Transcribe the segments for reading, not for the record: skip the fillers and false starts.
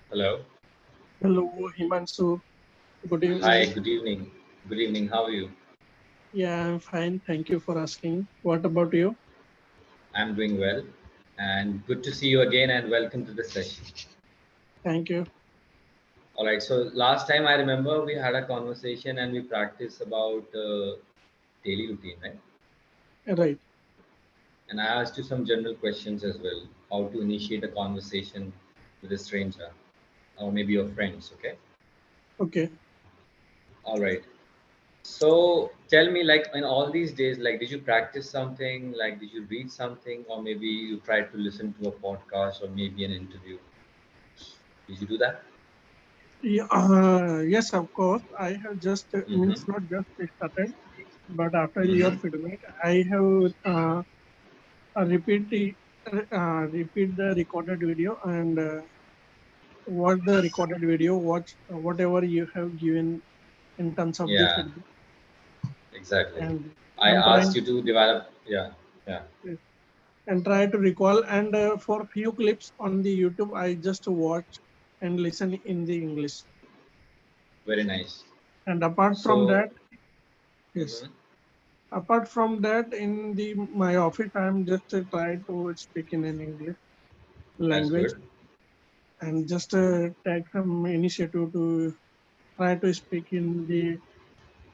Hello. Hello, Himanshu. Good Hi, evening. good evening. Good evening. How are you? Yeah, I'm fine. Thank you for asking. What about you? I'm doing well. And good to see you again and welcome to the session. Thank you. All right. So last time I remember we had a conversation and we practiced about daily routine, right? Right. And I asked you some general questions as well. How to initiate a conversation with a stranger or maybe your friends, okay? Okay. All right. So tell me, like in all these days, like did you practice something? Like did you read something, or maybe you tried to listen to a podcast or maybe an interview? Did you do that? Yeah, yes, of course. I have just Mm-hmm. means not just started, but after your Mm-hmm. feedback, I have repeat repeat the recorded video and watch the recorded video. Watch whatever you have given in terms of the Yeah, feedback, exactly. and I I'm asked trying you to develop. Yeah, yeah. and try to recall. And for few clips on the YouTube, I just watch and listen in the English. Very nice. And apart from So, that, yes, mhm, apart from that, in the my office, I'm just try to speak in an English that's language good. and just take some initiative to try to speak in the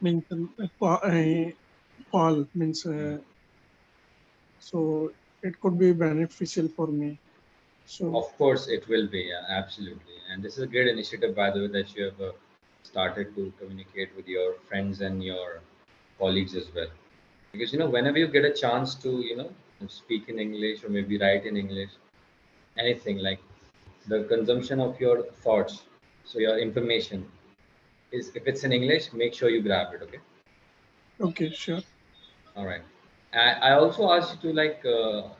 means call means so it could be beneficial for me. So Of course, it will be. Yeah, absolutely. And this is a great initiative, by the way, that you have started to communicate with your friends and your colleagues as well. Because whenever you get a chance to speak in English or maybe write in English, anything like the consumption of your thoughts, so your information is, if it's in English, make sure you grab it. Okay. okay, sure. All right. I also asked you to like,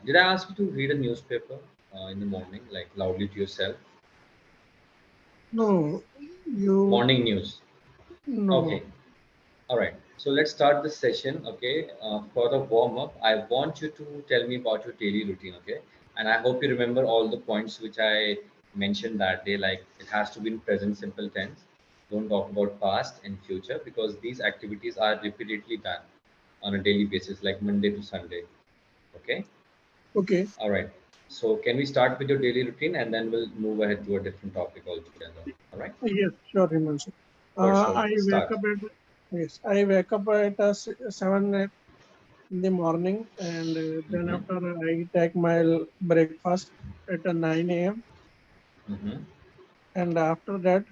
did I ask you to read a newspaper in the morning, like loudly to yourself? No, you Morning news. no. Okay. All right. So let's start this session. Okay. For the warm up, I want you to tell me about your daily routine. Okay. And I hope you remember all the points which I mentioned that day. Like it has to be in present simple tense. Don't talk about past and future because these activities are repeatedly done on a daily basis, like Monday to Sunday. Okay. Okay. All right. So can we start with your daily routine and then we'll move ahead to a different topic altogether. All right. Yes, sure, Himanshu. For sure. I wake Start. up at yes, I wake up at 7 in the morning, and then Mm-hmm. after I take my breakfast at 9 a.m. Mm-hmm. and after that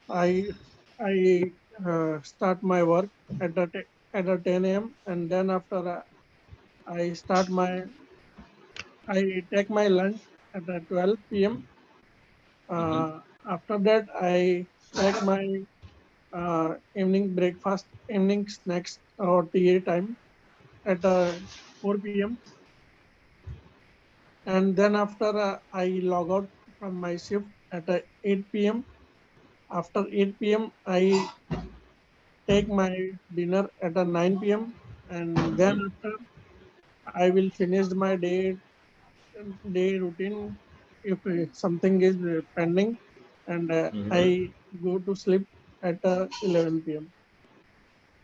I start my work at 10 a.m. and then after I start my I take my lunch at 12 p.m. Mm-hmm. After that I take my evening breakfast, evening snacks or tea time at 4 p.m. And then after I log out from my shift at 8 p.m. After 8 p.m. I take my dinner at 9 p.m. and then Mm-hmm. after I will finish my day routine if something is pending and Mm-hmm. I go to sleep at 11 p.m.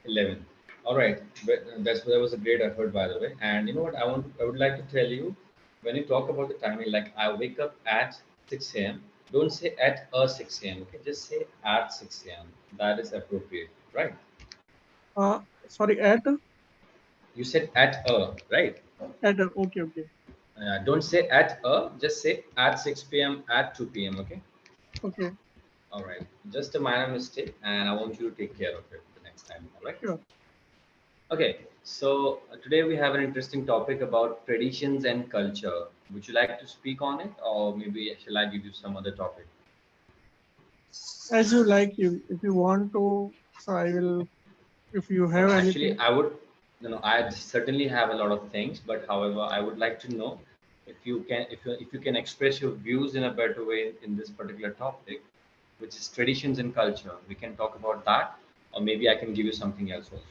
11. All right. But that was a great effort, by the way. And you know what? I would like to tell you, when you talk about the timing, like I wake up at 6 a.m. Don't say at a 6 a.m. Okay, just say at 6 a.m. That is appropriate, right? Sorry, You said at a, right? okay, okay, Don't say at a, just say at 6 p.m. at 2 p.m. Okay. okay, All right. Just a minor mistake, and I want you to take care of it the next time. All right. sure. Okay, so today we have an interesting topic about traditions and culture. Would you like to speak on it, or maybe shall I give you some other topic? As you like, you if you want to, so I will. If you No, have actually, anything, I would. No, I certainly have a lot of things, but however, I would like to know if you can express your views in a better way in this particular topic, which is traditions and culture. We can talk about that, or maybe I can give you something else also.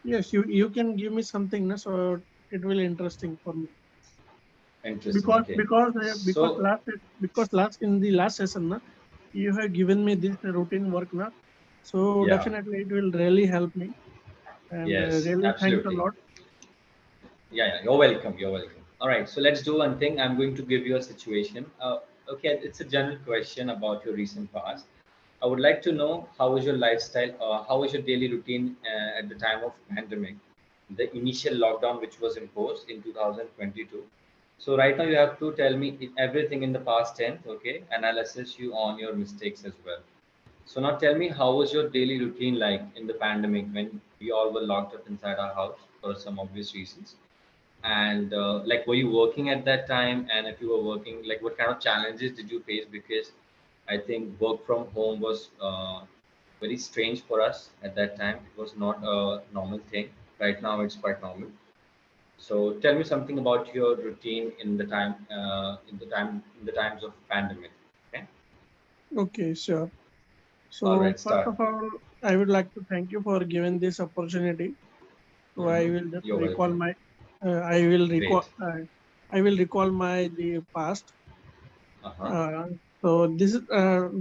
yes, you can give me something, na, so it will interesting for me. Interesting. Okay. Because So last in the last session na, you have given me this routine work na, so yeah. definitely it will really help me, and Yes, really thanks a absolutely. lot. Yeah, yeah, you're welcome. You're welcome. All right, so let's do one thing. I'm going to give you a situation. Okay, it's a general question about your recent past. I would like to know how was your lifestyle, how was your daily routine at the time of pandemic, the initial lockdown which was imposed in 2022. So right now you have to tell me everything in the past tense, okay, and I'll assess you on your mistakes as well. So now tell me how was your daily routine like in the pandemic when we all were locked up inside our house for some obvious reasons? And like were you working at that time, and if you were working, like what kind of challenges did you face? Because I think work from home was very strange for us at that time. It was not a normal thing. Right now it's quite normal. So tell me something about your routine in the times of pandemic. Okay. Okay, sure. All So right, first start. of all, I would like to thank you for giving this opportunity. So I Hmm. will just You're recall welcome. my, Great. I will recall my the past. Uh-huh. Uh, so this is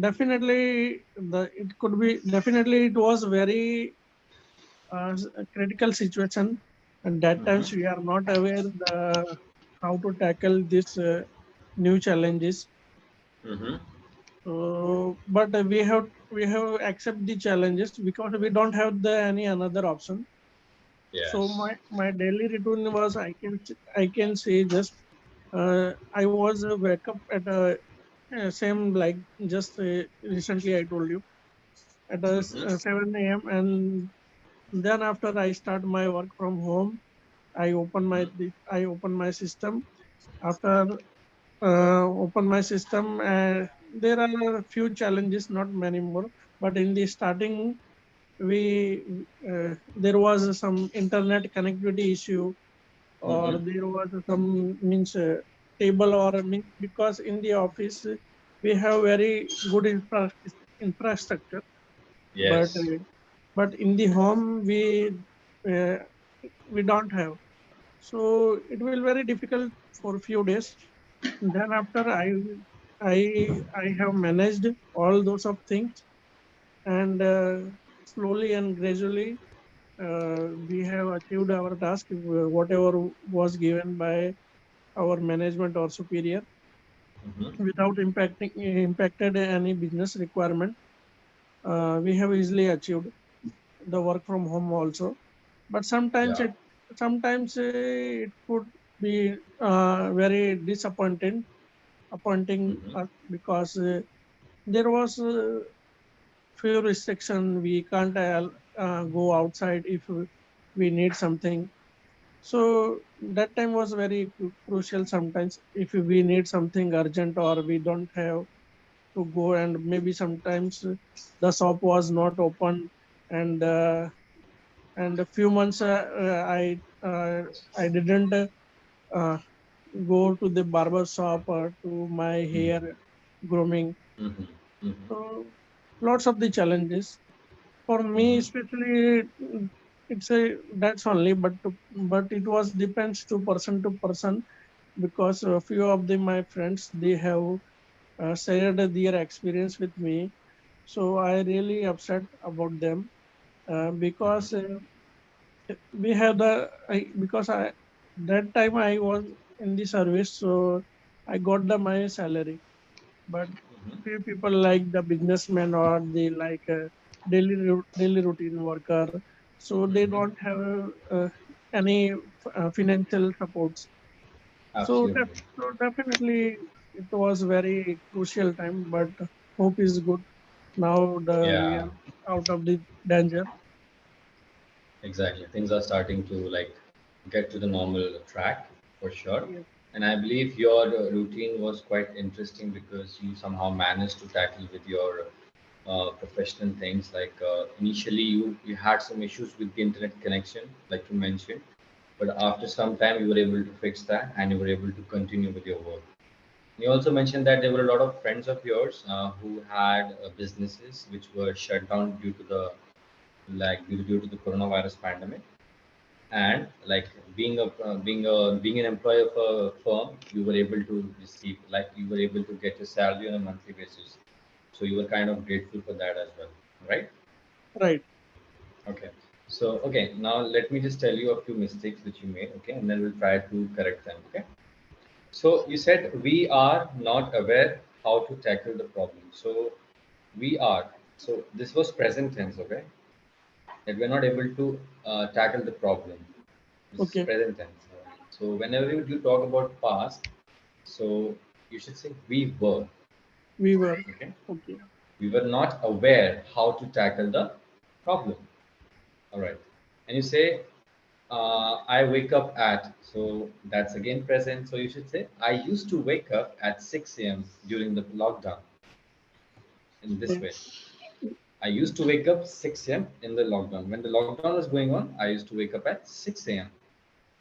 definitely the it could be definitely it was very critical situation, and that Mm-hmm. times we are not aware the how to tackle this new challenges. Mm-hmm. So, but we have accept the challenges because we don't have the any another option. So Yes. my daily routine was I can say just I was wake up at a same like just recently I told you at Mm-hmm. 7 a.m. and then after I start my work from home, Mm-hmm. I open my system. After open my system, there are a few challenges, not many more. But in the starting, we there was some internet connectivity issue, or Mm-hmm. there was some means table or means because in the office we have very good infrastructure, but Yes. in the home uh, we don't have. So it will very difficult for few days. Then after I have managed all those of things, and slowly and gradually we have achieved our task, whatever was given by our management or superior, Mm-hmm. without impacted any business requirement. We have easily achieved the work from home also. But Yeah. sometimes it could be very appointing Mm-hmm. because there was few restriction. We can't go outside if we need something. So that time was very crucial. Sometimes if we need something urgent or we don't have to go, and maybe sometimes the shop was not open, and a few months I didn't uh, go to the barber shop or to my hair grooming. Mm-hmm. Mm-hmm. So lots of the challenges for me, Mm-hmm. especially it's a that's only, but it was depends to person, because a few of my friends they have shared their experience with me. So I really upset about them because we have because I that time I was in the service, so I got my salary. But Mm-hmm. few people like the businessmen or the like daily routine worker, so they Mm-hmm. don't have any financial supports. So, Absolutely. so definitely it was very crucial time, but hope is good. Now we Yeah, are out of the danger. exactly. Things are starting to like get to the normal track for sure. Yes, And I believe your routine was quite interesting because you somehow managed to tackle with your professional things. Like initially, you had some issues with the internet connection, like you mentioned, but after some time, you were able to fix that and you were able to continue with your work. You also mentioned that there were a lot of friends of yours who had businesses which were shut down due to the like due to the coronavirus pandemic. and like being an employee of a firm, you were able to receive, like you were able to get your salary on a monthly basis, so you were kind of grateful for that as well, right? Right. Okay. So okay, now let me just tell you a few mistakes which you made, okay, and then we'll try to correct them. Okay. So you said we are not aware how to tackle the problem. So we are, so this was present tense, okay, that we're not able to tackle the problem. This is Okay. present tense. So whenever you talk about past, so you should say we were. We were. Okay, Okay. we were not aware how to tackle the problem. All right, and you say I wake up at. So that's again present. So you should say I used to wake up at 6 a.m. during the lockdown. In this Okay. way, I used to wake up 6 a.m. in the lockdown. When the lockdown was going on, I used to wake up at 6 a.m.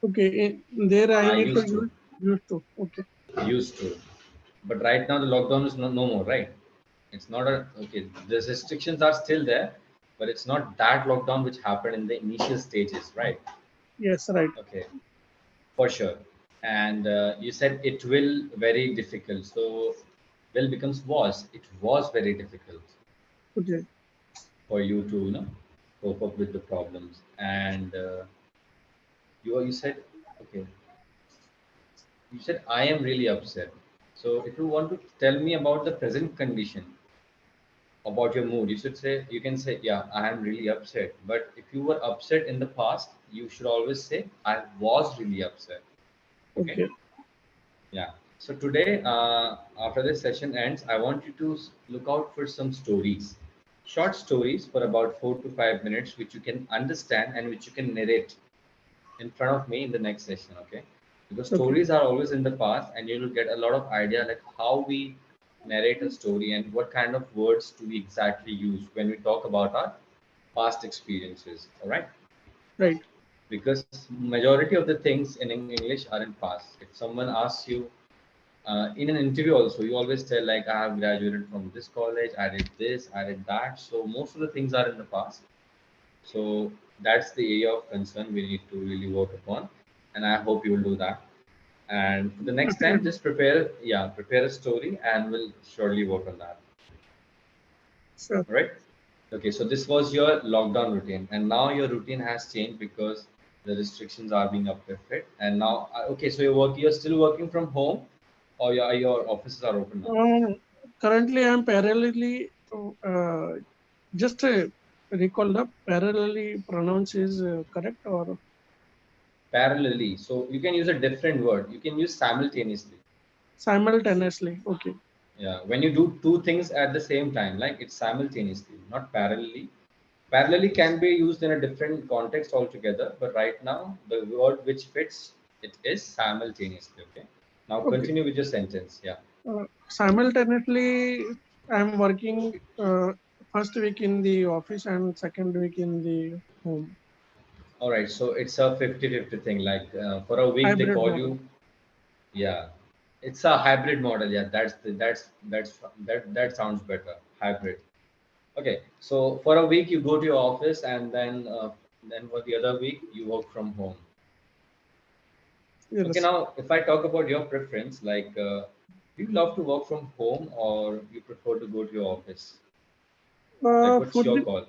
Okay. There I I need to used to. use used to. Okay. Used to. But right now the lockdown is no more, right? It's not a okay. The restrictions are still there, but it's not that lockdown which happened in the initial stages, right? Yes. Right. Okay, for sure. And you said it will very difficult. So will becomes was. It was very difficult Okay. for you to cope up with the problems. And you said okay. You said I am really upset. So if you want to tell me about the present condition, about your mood, you should say, you can say, yeah, I am really upset. But if you were upset in the past, you should always say, I was really upset. Okay. Okay. Yeah. So today, after this session ends, I want you to look out for some stories, short stories for about 4 to 5 minutes, which you can understand and which you can narrate in front of me in the next session. Okay, because Okay. stories are always in the past and you will get a lot of idea like how we narrate a story and what kind of words do we exactly use when we talk about our past experiences. All right, Right. because majority of the things in English are in past. If someone asks you in an interview also, you always tell like I have graduated from this college, I did this, I did that. So most of the things are in the past. So that's the area of concern we need to really work upon, and I hope you will do that. And for the next time, Definitely. just prepare a story, and we'll surely work on that. Sure. All right? Okay, so this was your lockdown routine, and now your routine has changed because the restrictions are being uplifted. And now, okay, so you're still working from home, or your offices are open now? Um, Currently, I'm parallelly. Just recall the parallelly pronounce is correct or Parallelly, so you can use a different word. You can use simultaneously. simultaneously. Okay. Yeah, when you do two things at the same time, like it's simultaneously, not parallelly. Parallelly can be used in a different context altogether, but right now the word which fits it is simultaneously. Okay. Now Okay. continue with your sentence. Yeah. Simultaneously, I'm working first week in the office and second week in the home. All right. So it's a 50-50 thing. Like for a week they Hybrid call model. you. Yeah. It's a hybrid model. Yeah. That sounds better. Hybrid. Okay. So for a week you go to your office and then for the other week you work from home. Okay, Yes. now if I talk about your preference, like do you love to work from home or you prefer to go to your office? Like, what's For your the call?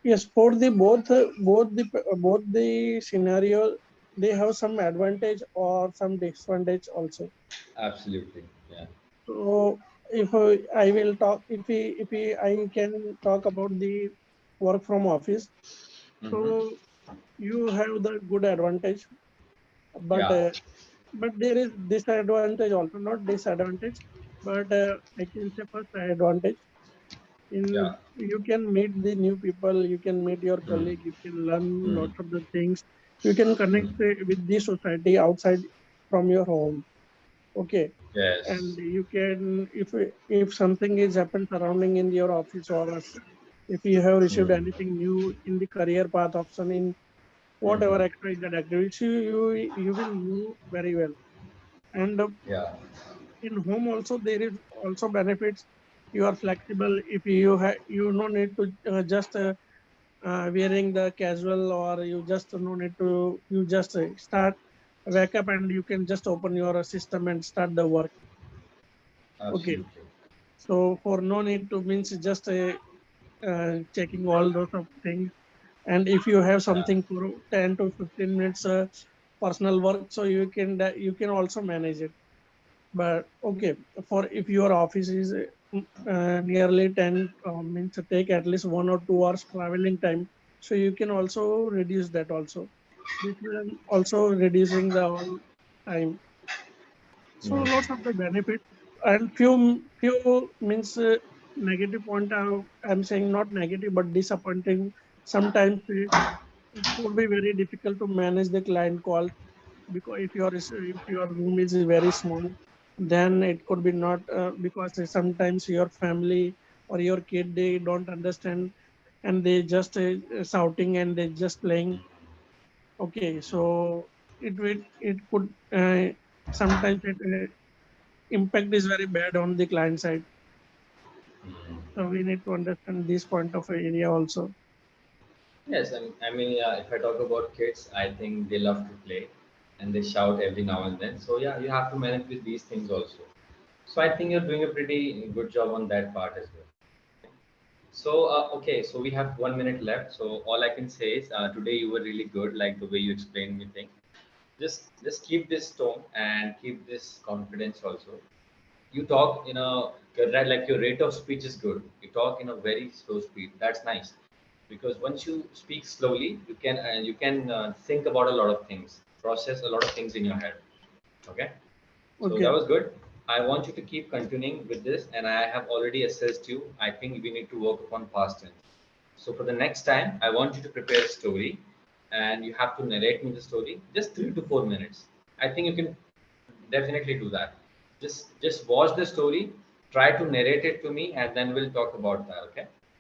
yes, for the both the scenario, they have some advantage or some disadvantage also. Absolutely, yeah. So if I will talk, I can talk about the work from office. Mm-hmm. So you have the good advantage, but Yeah, there is disadvantage also, not disadvantage, but I can say first advantage. yeah. In you can meet the new people, you can meet your Mm. colleague, you can learn Mm. lots of the things. You can connect Mm. with the society outside from your home. Okay, Yes. and you can if something is happened surrounding in your office or if you have received Mm. anything new in the career path option in whatever Mm-hmm. XYZ activities you will know very well. And Yeah. in home also there is also benefits. You are flexible. If you have you no need to just wearing the casual, or you just no need to, you just start, wake up and you can just open your system and start the work. Okay. Absolutely. So for no need to means just checking all those of things. And if you have Yeah. something for 10 to 15 minutes personal work, so you can also manage it. But okay, for if your office is nearly 10 means take at least 1 or 2 hours traveling time, so you can also reduce that also. This will also reducing the all time. So lots of Mhm. the benefit, and few means negative point. I'm saying not negative but disappointing. Sometimes it could be very difficult to manage the client call, because if your room is very small, then it could be not because sometimes your family or your kid, they don't understand, and they just shouting and they just playing. Okay, so it could sometimes it impact is very bad on the client side. So we need to understand this point of area also. Yes, if I talk about kids, I think they love to play and they shout every now and then. So yeah, you have to manage with these things also. So I think you're doing a pretty good job on that part as well. So okay, so we have 1 minute left. So all I can say is today you were really good, like the way you explained me things. Just keep this tone and keep this confidence also. You talk in a like your rate of speech is good. You talk in a very slow speed. That's nice because once you speak slowly, you can think about a lot of things, process a lot of things in your head. Okay, so that Okay, was good. I want you to keep continuing with this, and I have already assessed you. I think we need to work upon past tense. So for the next time, I want you to prepare a story, and you have to narrate me the story just 3 to 4 minutes. I think you can definitely do that. Just watch the story, try to narrate it to me, and then we'll talk about that. Okay?